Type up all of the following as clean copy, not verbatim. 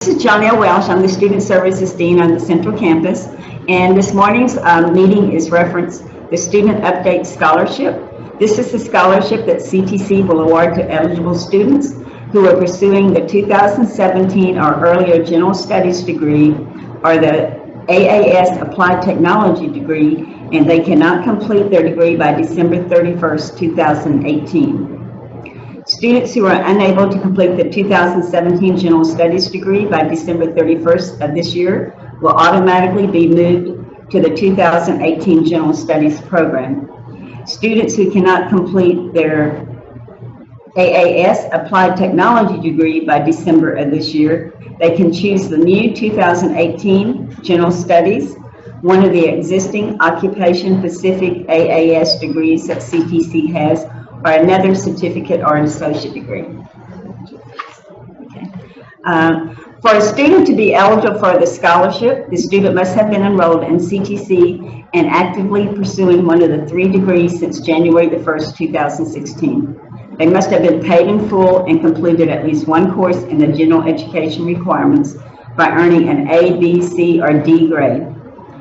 This is John L. Welsh. I'm the Student Services Dean on the Central Campus, and this morning's meeting is referenced the Student Update Scholarship. This is the scholarship that CTC will award to eligible students who are pursuing the 2017 or earlier General Studies degree or the AAS Applied Technology degree, and they cannot complete their degree by December 31st, 2018. Students who are unable to complete the 2017 General Studies degree by December 31st of this year will automatically be moved to the 2018 General Studies program. Students who cannot complete their AAS Applied Technology degree by December of this year, they can choose the new 2018 General Studies, one of the existing occupation-specific AAS degrees that CTC has, or another certificate or an associate degree. For a student to be eligible for the scholarship, the student must have been enrolled in CTC and actively pursuing one of the 3 degrees since January the 1st, 2016. They must have been paid in full and completed at least one course in the general education requirements by earning an A, B, C, or D grade.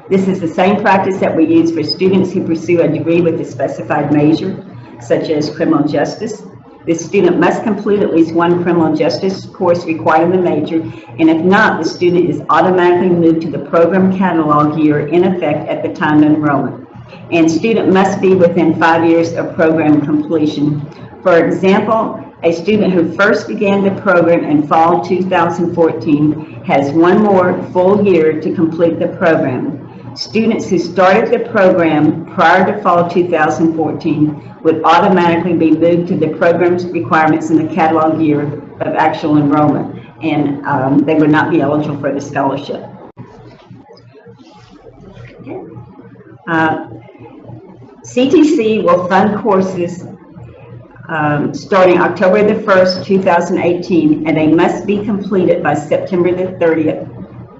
This is the same practice that we use for students who pursue a degree with a specified major, such as criminal justice. The student must complete at least one criminal justice course requiring the major, and if not, the student is automatically moved to the program catalog year in effect at the time of enrollment. And student must be within 5 years of program completion. For example, a student who first began the program in fall 2014 has one more full year to complete the program. Students who started the program prior to fall 2014 would automatically be moved to the program's requirements in the catalog year of actual enrollment, and they would not be eligible for the scholarship. CTC will fund courses starting October the 1st, 2018, and they must be completed by September the 30th,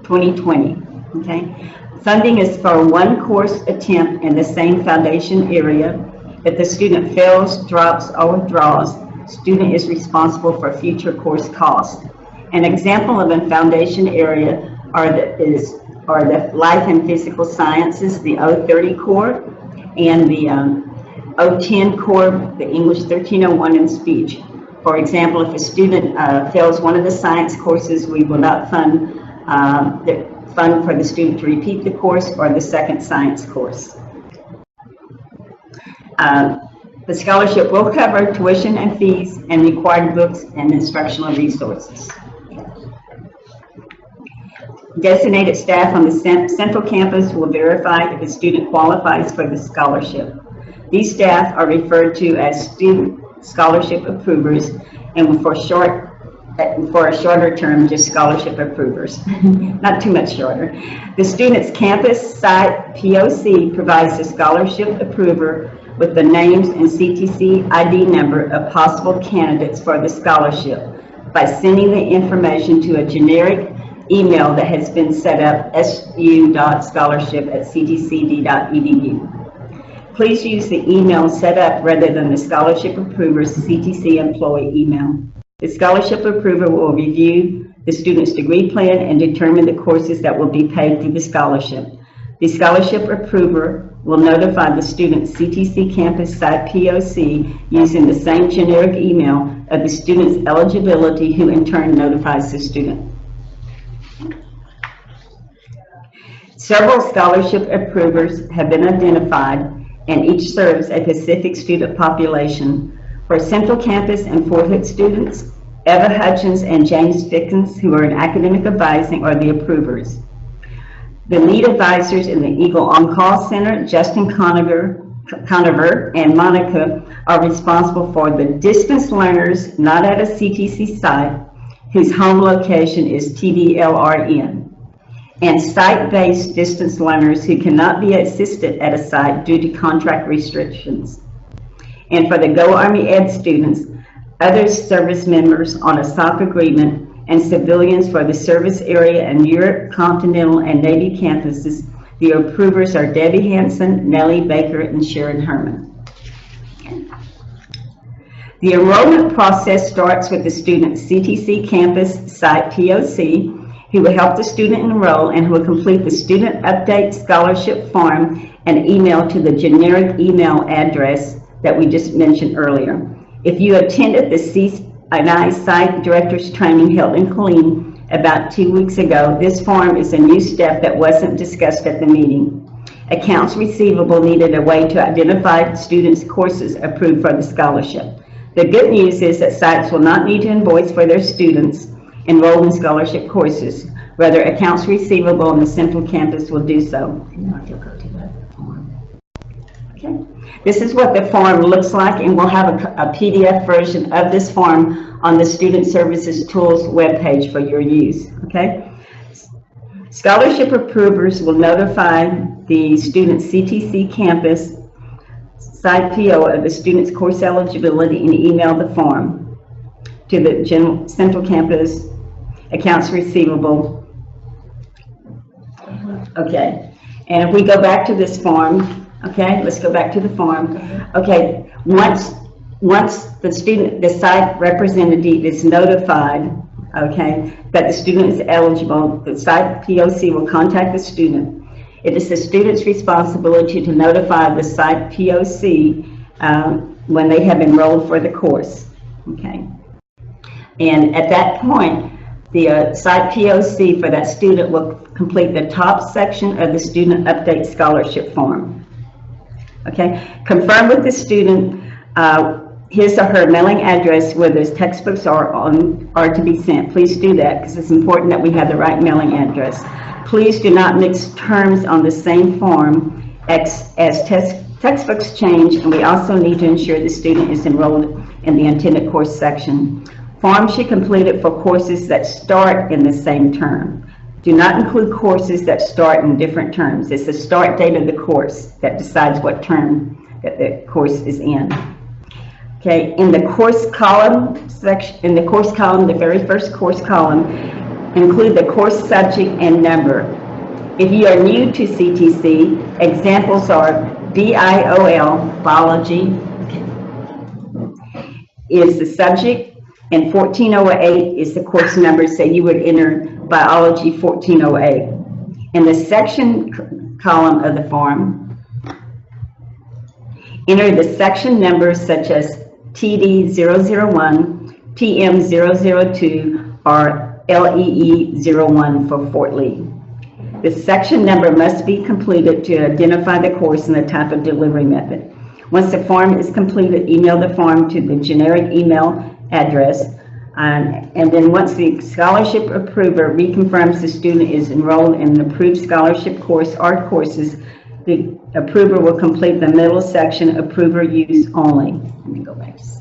2020. Okay. Funding is for one course attempt in the same foundation area. If the student fails, drops, or withdraws, student is responsible for future course costs. An example of a foundation area are the Life and Physical Sciences, the 030 core, and the 010 core, the English 1301 and speech. For example, if a student fails one of the science courses, we will not fund for the student to repeat the course or the second science course. The scholarship will cover tuition and fees and required books and instructional resources. Designated staff on the Central Campus will verify if a student qualifies for the scholarship. These staff are referred to as student scholarship approvers, and for a shorter term, just scholarship approvers, not too much shorter. The student's campus site POC provides the scholarship approver with the names and CTC ID number of possible candidates for the scholarship by sending the information to a generic email that has been set up, su.scholarship@ctcd.edu. Please use the email set up rather than the scholarship approver's CTC employee email. The scholarship approver will review the student's degree plan and determine the courses that will be paid through the scholarship. The scholarship approver will notify the student's CTC campus site POC using the same generic email of the student's eligibility, who in turn notifies the student. Several scholarship approvers have been identified, and each serves a specific student population. For Central Campus and Fort Hood students, Eva Hutchins and James Fickens, who are in academic advising, are the approvers. The lead advisors in the Eagle On-Call Center, Justin Conover and Monica, are responsible for the distance learners not at a CTC site whose home location is TDLRN, and site-based distance learners who cannot be assisted at a site due to contract restrictions. And for the GoArmyEd students, other service members on a SOC agreement, and civilians for the service area and Europe, Continental, and Navy campuses, the approvers are Debbie Hanson, Nellie Baker, and Sharon Herman. The enrollment process starts with the student's CTC campus site POC who will help the student enroll and who will complete the student update scholarship form and email to the generic email address that we just mentioned earlier. If you attended the C&I Site Directors Training held in Killeen about 2 weeks ago, this form is a new step that wasn't discussed at the meeting. Accounts receivable needed a way to identify students' courses approved for the scholarship. The good news is that sites will not need to invoice for their students enrolled in scholarship courses. Rather, accounts receivable on the central campus will do so. Okay. This is what the form looks like, and we'll have a PDF version of this form on the Student Services Tools webpage for your use. Okay. Scholarship approvers will notify the student's CTC campus site PO of the student's course eligibility and email the form to the central campus accounts receivable. Okay, and if we go back to this form, okay, let's go back to the form. Okay, once the site representative is notified, okay, that the student is eligible, the site POC will contact the student. It is the student's responsibility to notify the site POC when they have enrolled for the course, okay? And at that point, the site POC for that student will complete the top section of the student update scholarship form, okay? Confirm with the student his or her mailing address where those textbooks are to be sent. Please do that because it's important that we have the right mailing address. Please do not mix terms on the same form as textbooks change, and we also need to ensure the student is enrolled in the intended course section. Forms should be completed for courses that start in the same term. Do not include courses that start in different terms. It's the start date of the course that decides what term that the course is in. Okay, in the course column section, the very first course column, include the course subject and number. If you are new to CTC, examples are BIOL, biology, is the subject, and 1408 is the course number, so you would enter biology 1408. In the section column of the form, enter the section numbers such as TD001, PM002, or LEE01 for Fort Lee. The section number must be completed to identify the course and the type of delivery method. Once the form is completed, email the form to the generic email address, and then once the scholarship approver reconfirms the student is enrolled in an approved scholarship course or courses, the approver will complete the middle section, approver use only. Let me go back to 6.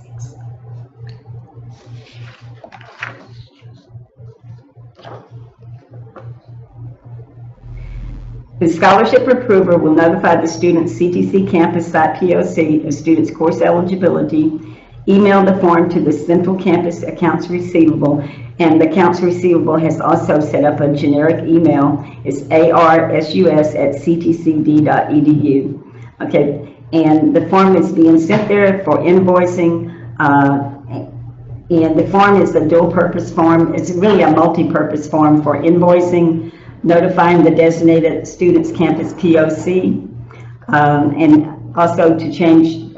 The scholarship approver will notify the student's CTC campus site POC of student's course eligibility, email the form to the central campus accounts receivable, and the accounts receivable has also set up a generic email. It's arsus@ctcd.edu. Okay, and the form is being sent there for invoicing, and the form is a dual-purpose form. It's really a multi-purpose form for invoicing, notifying the designated student's campus POC, and also to change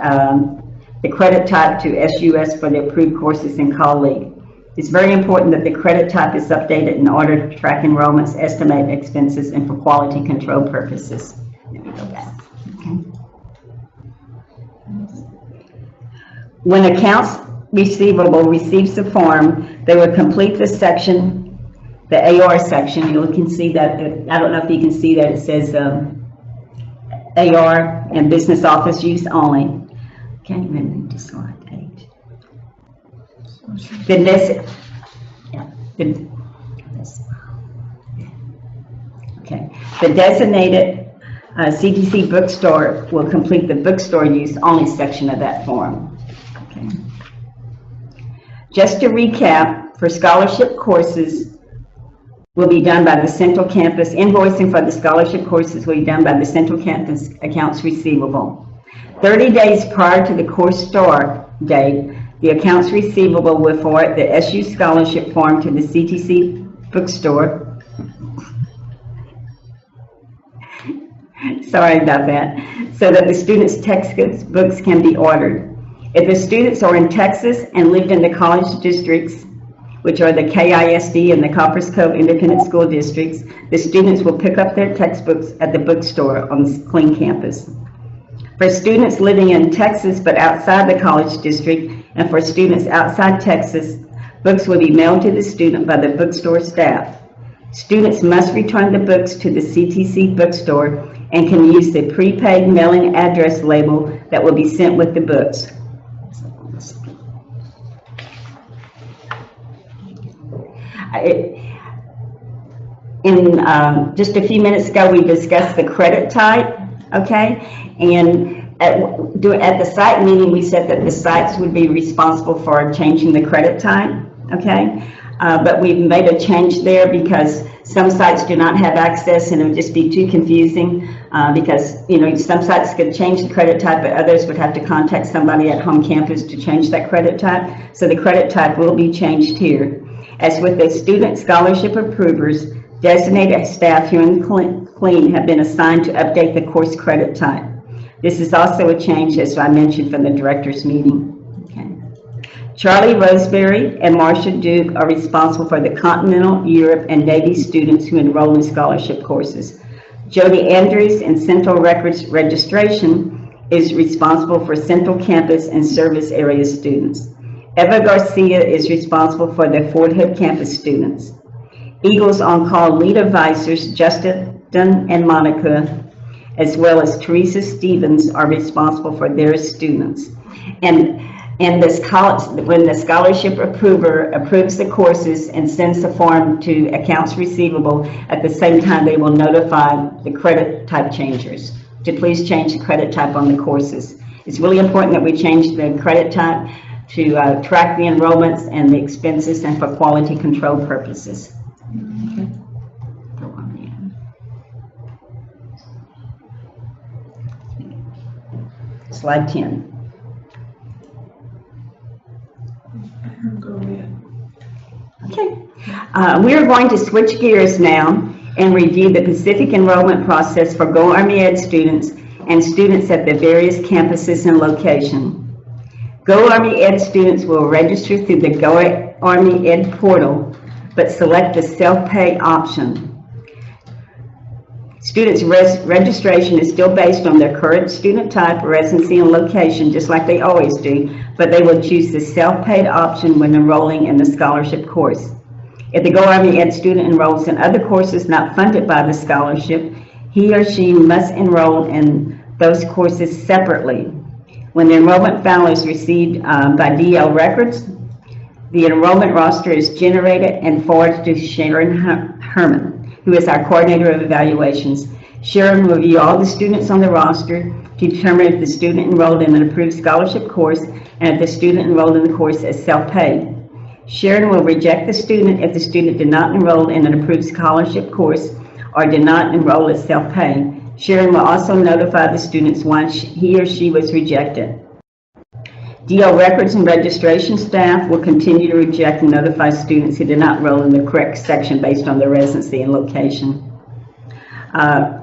the credit type to SUS for the approved courses in Elig. It's very important that the credit type is updated in order to track enrollments, estimate expenses, and for quality control purposes. Let me go back. Okay. When accounts receivable receives the form, they will complete the section, the AR section. You can see that, I don't know if you can see that it says AR and business office use only. Okay, then to slide 8. The designated CTC bookstore will complete the bookstore use only section of that form. Okay. Just to recap, for scholarship courses will be done by the central campus. Invoicing for the scholarship courses will be done by the central campus accounts receivable. 30 days prior to the course start date, the accounts receivable will forward the SU scholarship form to the CTC bookstore Sorry about that. So that the students' textbooks can be ordered. If the students are in Texas and lived in the college districts, which are the KISD and the Coppers Cove Independent School Districts, the students will pick up their textbooks at the bookstore on the Clean campus. For students living in Texas but outside the college district, and for students outside Texas, books will be mailed to the student by the bookstore staff. Students must return the books to the CTC bookstore and can use the prepaid mailing address label that will be sent with the books. Just a few minutes ago, we discussed the credit type, okay? And at the site meeting, we said that the sites would be responsible for changing the credit type, okay? But we've made a change there because some sites do not have access, and it would just be too confusing because, you know, some sites could change the credit type, but others would have to contact somebody at home campus to change that credit type. So the credit type will be changed here. As with the student scholarship approvers, designated staff here in Clean have been assigned to update the course credit type. This is also a change, as I mentioned, from the director's meeting. Charlie Roseberry and Marcia Duke are responsible for the Continental, Europe, and Navy students who enroll in scholarship courses. Jody Andrews in Central Records Registration is responsible for Central Campus and Service Area students. Eva Garcia is responsible for the Fort Hood campus students. Eagles on Call lead advisors Justin and Monica, as well as Teresa Stevens, are responsible for their students. And this college, when the scholarship approver approves the courses and sends the form to accounts receivable, at the same time they will notify the credit type changers to please change the credit type on the courses. It's really important that we change the credit type to track the enrollments and the expenses and for quality control purposes. Okay. Slide 10. Okay, we are going to switch gears now and review the specific enrollment process for GoArmyEd students and students at the various campuses and location. GoArmyEd students will register through the GoArmyEd portal, but select the self-pay option. Students' registration is still based on their current student type, residency, and location, just like they always do, but they will choose the self-paid option when enrolling in the scholarship course. If the GoArmyEd student enrolls in other courses not funded by the scholarship, he or she must enroll in those courses separately. When the enrollment file is received by DL Records, the enrollment roster is generated and forwarded to Sharon Herman, who is our coordinator of evaluations. Sharon will review all the students on the roster to determine if the student enrolled in an approved scholarship course and if the student enrolled in the course as self-paid. Sharon will reject the student if the student did not enroll in an approved scholarship course or did not enroll as self-pay. Sharon will also notify the students once he or she was rejected. DL Records and registration staff will continue to reject and notify students who did not enroll in the correct section based on their residency and location.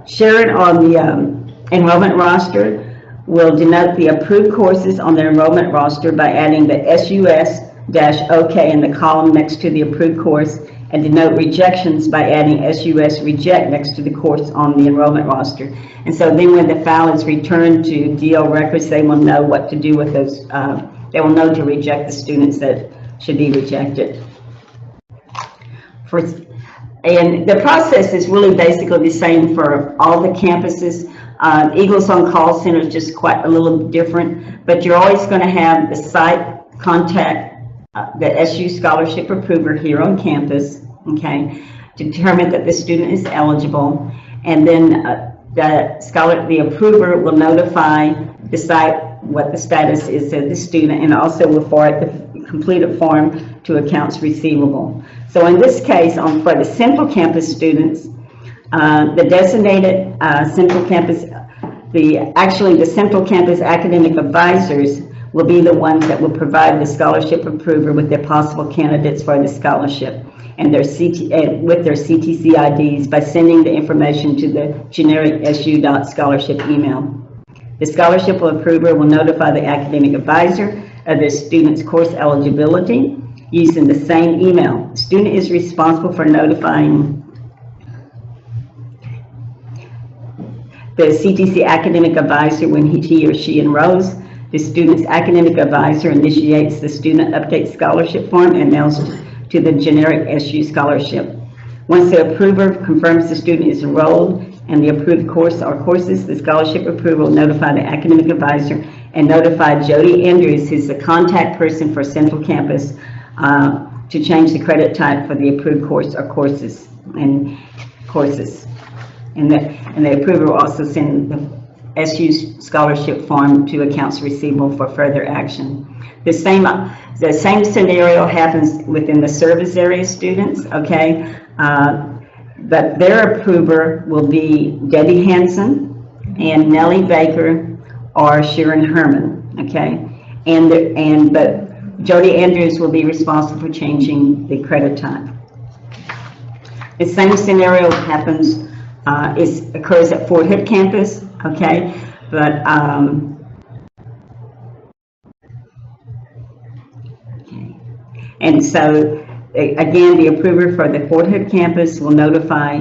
Sharon on the enrollment roster will denote the approved courses on the enrollment roster by adding the SUS-OK in the column next to the approved course, and denote rejections by adding SUS reject next to the course on the enrollment roster. And so then when the file is returned to DL Records, they will know what to do with those. They will know to reject the students that should be rejected. And the process is really basically the same for all the campuses. Eagles on Call Center is just quite a little different, but you're always going to have the site contact the SU scholarship approver here on campus, okay, to determine that the student is eligible, and then the approver will notify the site what the status is of the student, and also will forward the completed form to accounts receivable. So in this case, for the Central Campus students, the designated Central Campus, the Central Campus academic advisors will be the ones that will provide the scholarship approver with their possible candidates for the scholarship. and their with their CTC IDs by sending the information to the generic su.scholarship email. The scholarship approver will notify the academic advisor of the student's course eligibility using the same email. The student is responsible for notifying the CTC academic advisor when he or she enrolls. The student's academic advisor initiates the student update scholarship form and mails to the generic SU scholarship. Once the approver confirms the student is enrolled and the approved course or courses, the scholarship approver will notify the academic advisor and notify Jody Andrews, who's the contact person for Central Campus, to change the credit type for the approved course or courses. And the approver will also send the SU scholarship form to accounts receivable for further action. The same scenario happens within the service area students, okay? But their approver will be Debbie Hansen and Nellie Baker or Sharon Herman, okay? But Jody Andrews will be responsible for changing the credit type. The same scenario happens, occurs at Fort Hood campus, okay? But and so again, the approver for the Fort Hood campus will notify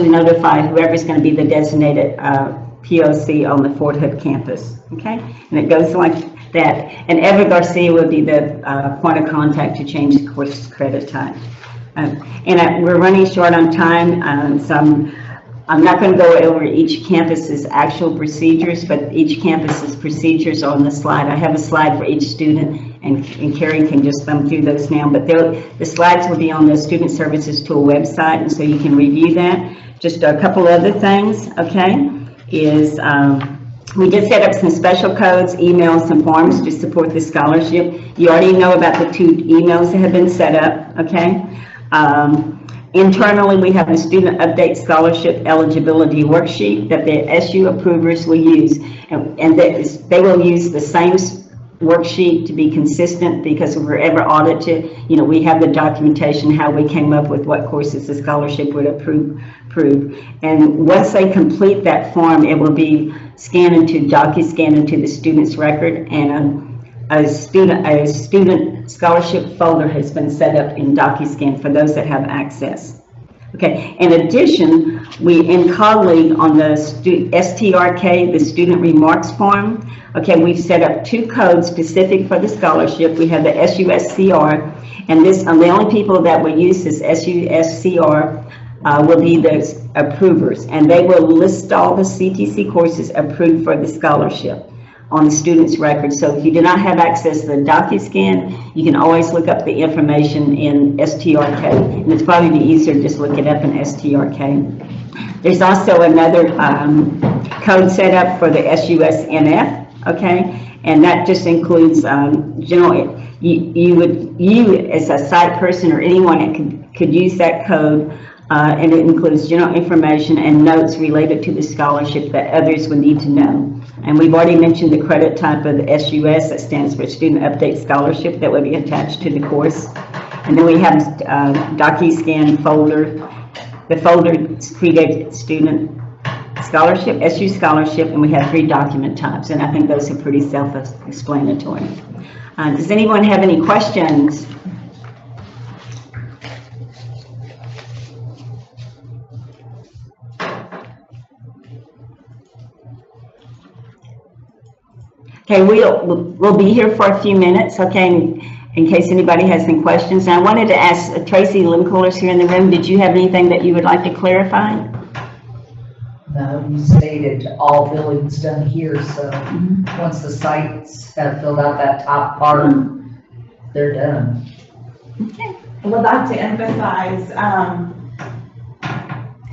notify whoever's going to be the designated POC on the Fort Hood campus, okay? And it goes like that. And Eva Garcia will be the point of contact to change the course credit type. We're running short on time, so I'm not going to go over each campus's actual procedures, but each campus's procedures are on the slide. I have a slide for each student, and Carrie can just thumb through those now, but the slides will be on the Student Services Tool website, and so you can review that. Just a couple other things, okay, is we did set up some special codes, emails, and forms to support the scholarship. You already know about the 2 emails that have been set up, okay? Internally, we have a student update scholarship eligibility worksheet that the SU approvers will use, and they will use the same worksheet to be consistent, because if we're ever audited, you know, we have the documentation how we came up with what courses the scholarship would approve. And once they complete that form, it will be scanned into DocuScan into the student's record, and a student scholarship folder has been set up in DocuScan for those that have access. Okay, in addition, in Colleague on the STRK, the student remarks form, okay, we've set up 2 codes specific for the scholarship. We have the SUSCR, and the only people that will use this SUSCR will be the approvers, and they will list all the CTC courses approved for the scholarship on the student's record. So if you do not have access to the DocuScan, you can always look up the information in STRK, and it's probably easier to just look it up in STRK. There's also another code set up for the SUSNF, okay, and that just includes general. You as a site person or anyone that could use that code, and it includes general information and notes related to the scholarship that others would need to know. And we've already mentioned the credit type of the SUS, that stands for Student Update Scholarship, that would be attached to the course. And then we have DocuScan folder. The folder created Student Scholarship, SU Scholarship, and we have 3 document types. And I think those are pretty self-explanatory. Does anyone have any questions? Okay, we'll be here for a few minutes, okay, in case anybody has any questions. And I wanted to ask Tracy Limcoolers here in the room, did you have anything that you would like to clarify? No, you stated all billing's done here, so once the sites have filled out that top part, they're done. Okay. I would like to emphasize,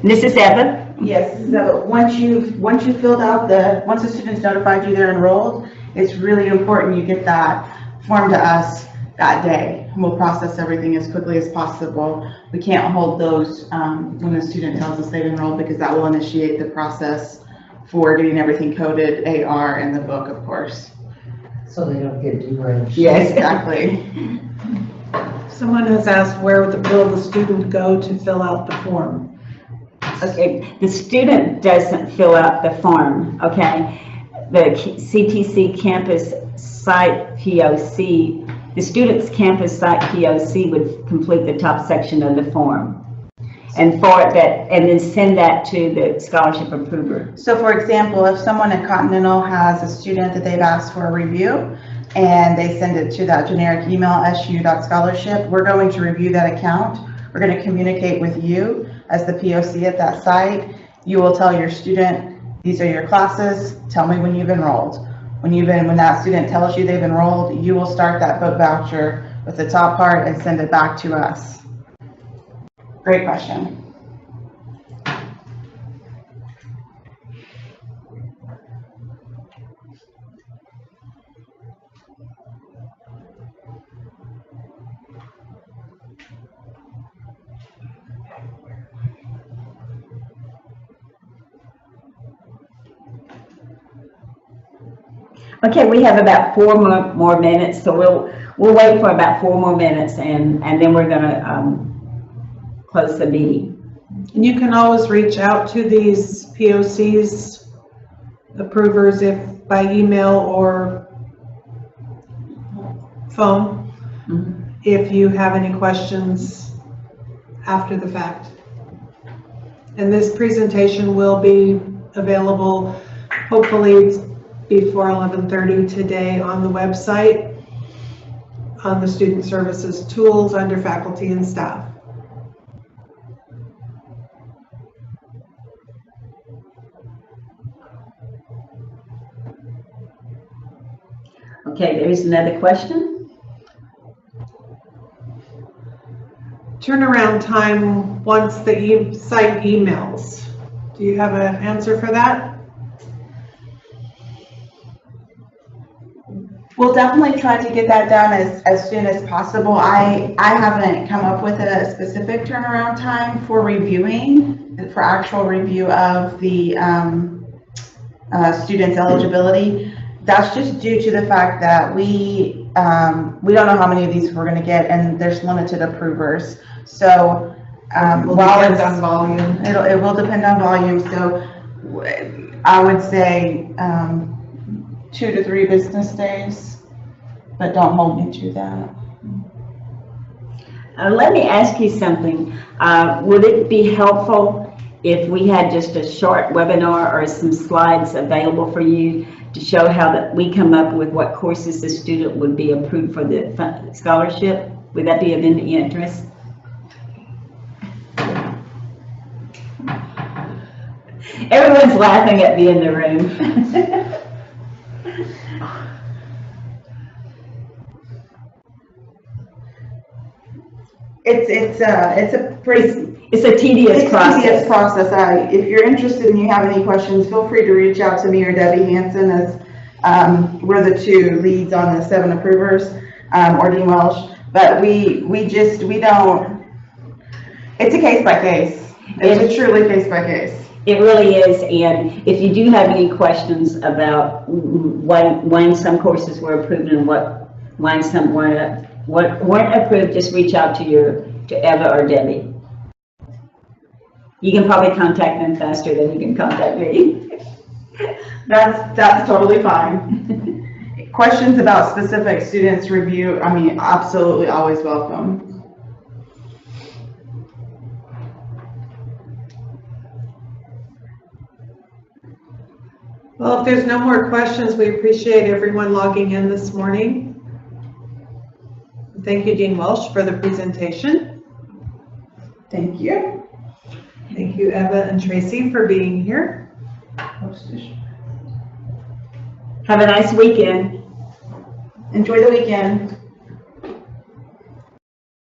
This is Eva. yes, so once you filled out once the student's notified you they're enrolled, it's really important you get that form to us that day. We'll process everything as quickly as possible. We can't hold those when the student tells us they've enrolled, because that will initiate the process for getting everything coded, AR, and the book, of course. So they don't get deranged. Yes, exactly. Someone has asked where will the student go to fill out the form? Okay, the student doesn't fill out the form, okay? The CTC campus site POC, the student's campus site POC would complete the top section of the form. And then send that to the scholarship approver. So for example, if someone at Continental has a student that they've asked for a review and they send it to that generic email, su.scholarship, we're going to review that account. We're going to communicate with you as the POC at that site. You will tell your student, these are your classes, tell me when you've enrolled. When that student tells you they've enrolled, you will start that book voucher with the top part and send it back to us. Great question. Okay, we have about 4 more minutes, so we'll wait for about 4 more minutes, and then we're gonna close the meeting. And you can always reach out to these POCs, approvers, if by email or phone, if you have any questions after the fact. And this presentation will be available hopefully before 11:30 today on the website, on the Student Services tools under Faculty and Staff. Okay, there's another question. Turnaround time once the site emails. Do you have an answer for that? We'll definitely try to get that done as soon as possible. I haven't come up with a specific turnaround time for reviewing, for actual review of the student's eligibility. That's just due to the fact that we don't know how many of these we're going to get, and there's limited approvers. So while it's on volume, it will depend on volume. So I would say 2 to 3 business days, but don't hold me to that. Let me ask you something. Would it be helpful if we had just a short webinar or some slides available for you to show how that we come up with what courses the student would be approved for the scholarship? Would that be of any interest? Everyone's laughing at me in the room. It's a tedious process. Tedious process. If you're interested and you have any questions, feel free to reach out to me or Debbie Hansen, as we're the 2 leads on the 7 approvers, or Dean Welsh. But we don't. It's a case by case. It's a truly case by case. It really is, and if you do have any questions about why some courses were approved and why some weren't approved, just reach out to Eva or Debbie. You can probably contact them faster than you can contact me. That's totally fine. Questions about specific students review, I mean, absolutely always welcome. Well, if there's no more questions, we appreciate everyone logging in this morning. Thank you, Dean Welsh, for the presentation. Thank you. Thank you, Eva and Tracy, for being here. Have a nice weekend. Enjoy the weekend.